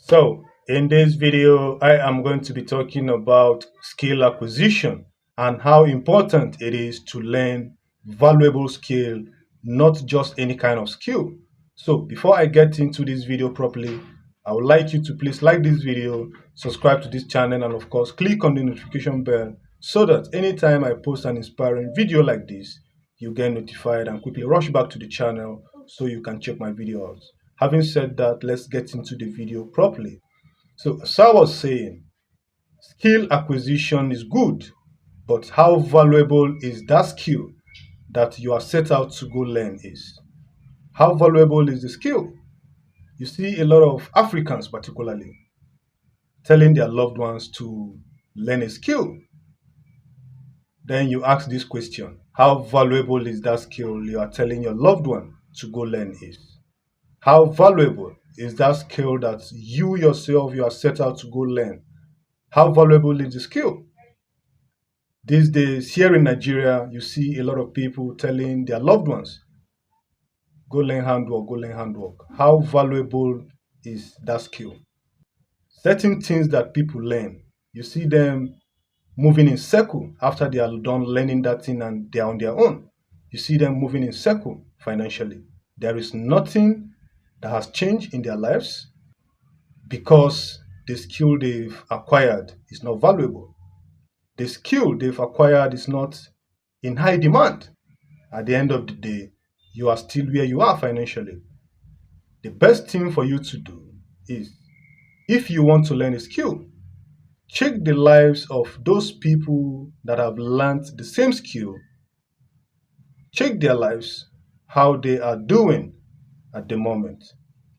So, in this video, I am going to be talking about skill acquisition and how important it is to learn valuable skill, not just any kind of skill. So, before I get into this video properly, I would like you to please like this video, subscribe to this channel, and of course, click on the notification bell so that anytime I post an inspiring video like this, you get notified and quickly rush back to the channel so you can check my video out. Having said that, let's get into the video properly. So, as I was saying, skill acquisition is good, but how valuable is that skill that you are set out to go learn is? How valuable is the skill? You see a lot of Africans particularly telling their loved ones to learn a skill. Then you ask this question, how valuable is that skill you are telling your loved one to go learn is? How valuable is that skill that you yourself you are set out to go learn? How valuable is the skill? These days, here in Nigeria, you see a lot of people telling their loved ones, go learn handwork, go learn handwork. How valuable is that skill? Certain things that people learn, you see them moving in circle after they are done learning that thing and they are on their own. You see them moving in circle financially. There is nothing that has changed in their lives because the skill they've acquired is not valuable. The skill they've acquired is not in high demand. At the end of the day, you are still where you are financially. The best thing for you to do is, if you want to learn a skill, check the lives of those people that have learned the same skill. Check their lives, how they are doing at the moment.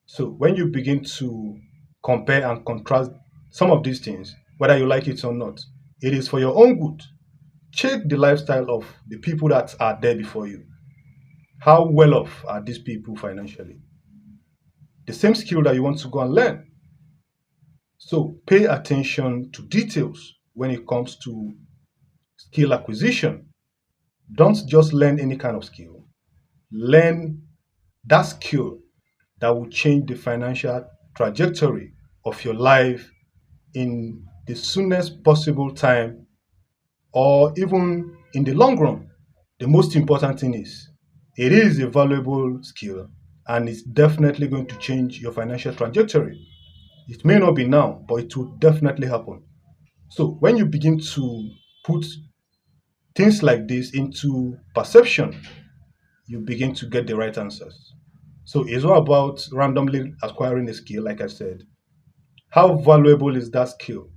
So when you begin to compare and contrast some of these things, whether you like it or not, it is for your own good. Check the lifestyle of the people that are there before you. How well off are these people financially? The same skill that you want to go and learn. So pay attention to details when it comes to skill acquisition. Don't just learn any kind of skill. Learn that skill that will change the financial trajectory of your life in the soonest possible time or even in the long run. The most important thing is it is a valuable skill and it's definitely going to change your financial trajectory. It may not be now, but it will definitely happen. So when you begin to put things like this into perception, you begin to get the right answers. So it's not about randomly acquiring a skill, like I said. How valuable is that skill?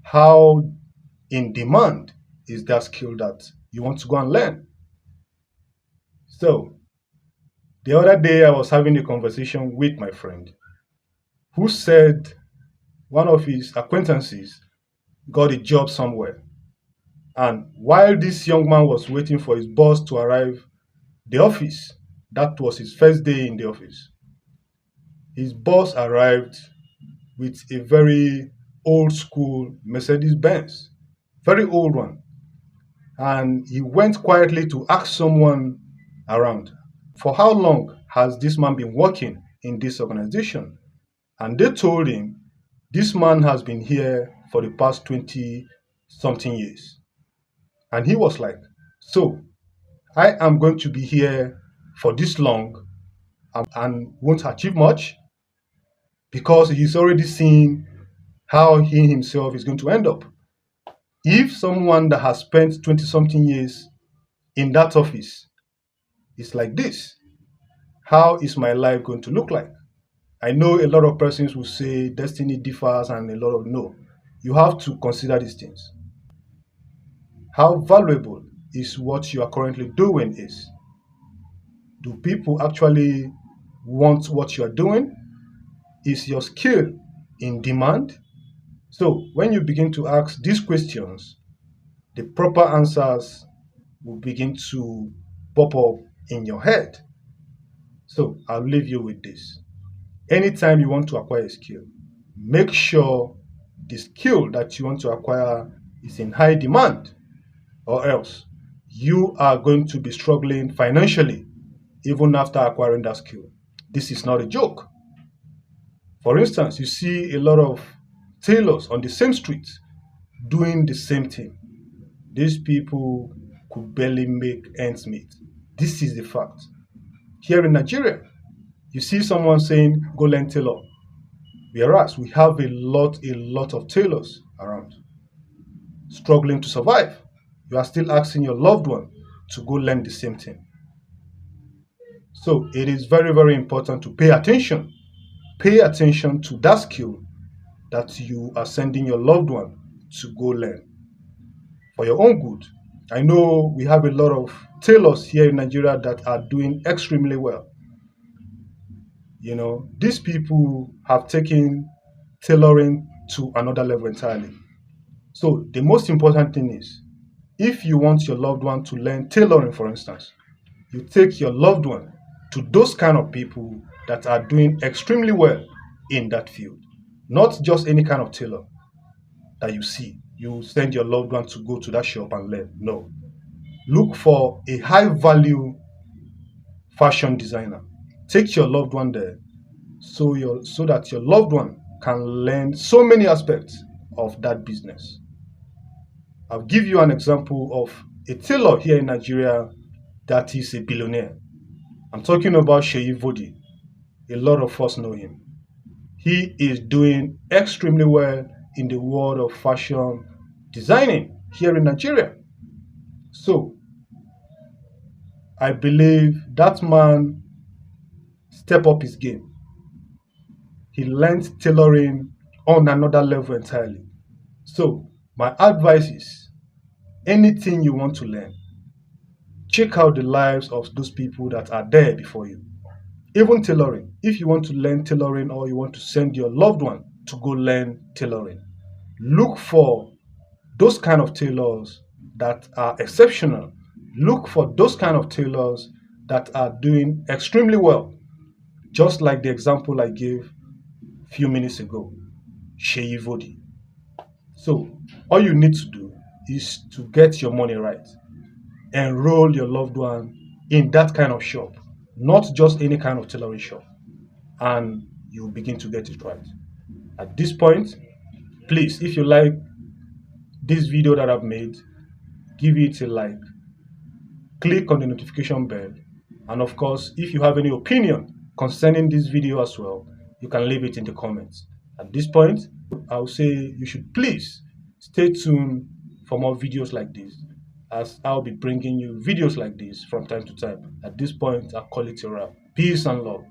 How in demand is that skill that you want to go and learn? So the other day I was having a conversation with my friend who said one of his acquaintances got a job somewhere. And while this young man was waiting for his boss to arrive the office, that was his first day in the office. His boss arrived with a very old school Mercedes Benz, very old one. And he went quietly to ask someone around, for how long has this man been working in this organization? And they told him, this man has been here for the past 20 something years. And he was like, so I am going to be here for this long and won't achieve much because he's already seen how he himself is going to end up. If someone that has spent 20 something years in that office is like this, how is my life going to look like? I know a lot of persons will say destiny differs and a lot of no. You have to consider these things. How valuable is what you are currently doing is? Do people actually want what you are doing? Is your skill in demand? So when you begin to ask these questions, the proper answers will begin to pop up in your head. So I'll leave you with this. Anytime you want to acquire a skill, make sure the skill that you want to acquire is in high demand, or else you are going to be struggling financially even after acquiring that skill. This is not a joke. For instance, you see a lot of tailors on the same street doing the same thing. These people could barely make ends meet. This is the fact. Here in Nigeria, you see someone saying, go learn tailor. Whereas we have a lot of tailors around struggling to survive. You are still asking your loved one to go learn the same thing. So it is very, very important to pay attention. Pay attention to that skill that you are sending your loved one to go learn for your own good. I know we have a lot of tailors here in Nigeria that are doing extremely well. These people have taken tailoring to another level entirely. So the most important thing is, if you want your loved one to learn tailoring, for instance, you take your loved one to those kind of people that are doing extremely well in that field. Not just any kind of tailor that you see. You send your loved one to go to that shop and learn. No. Look for a high value fashion designer. Take your loved one there so that your loved one can learn so many aspects of that business. I'll give you an example of a tailor here in Nigeria that is a billionaire. I'm talking about Sheyi Vodi. A lot of us know him. He is doing extremely well in the world of fashion designing here in Nigeria. So I believe that man stepped up his game. He learned tailoring on another level entirely. So my advice is, anything you want to learn, check out the lives of those people that are there before you. Even tailoring. If you want to learn tailoring or you want to send your loved one to go learn tailoring, look for those kind of tailors that are exceptional. Look for those kind of tailors that are doing extremely well. Just like the example I gave a few minutes ago, Sheyi Vodi. So all you need to do is to get your money right. Enroll your loved one in that kind of shop, not just any kind of tailoring shop, and you begin to get it right. At this point, please, if you like this video that I've made, give it a like, click on the notification bell, and of course, if you have any opinion concerning this video as well, you can leave it in the comments. At this point, I'll say you should please stay tuned for more videos like this, as I'll be bringing you videos like this from time to time. At this point, I'll call it a wrap. Peace and love.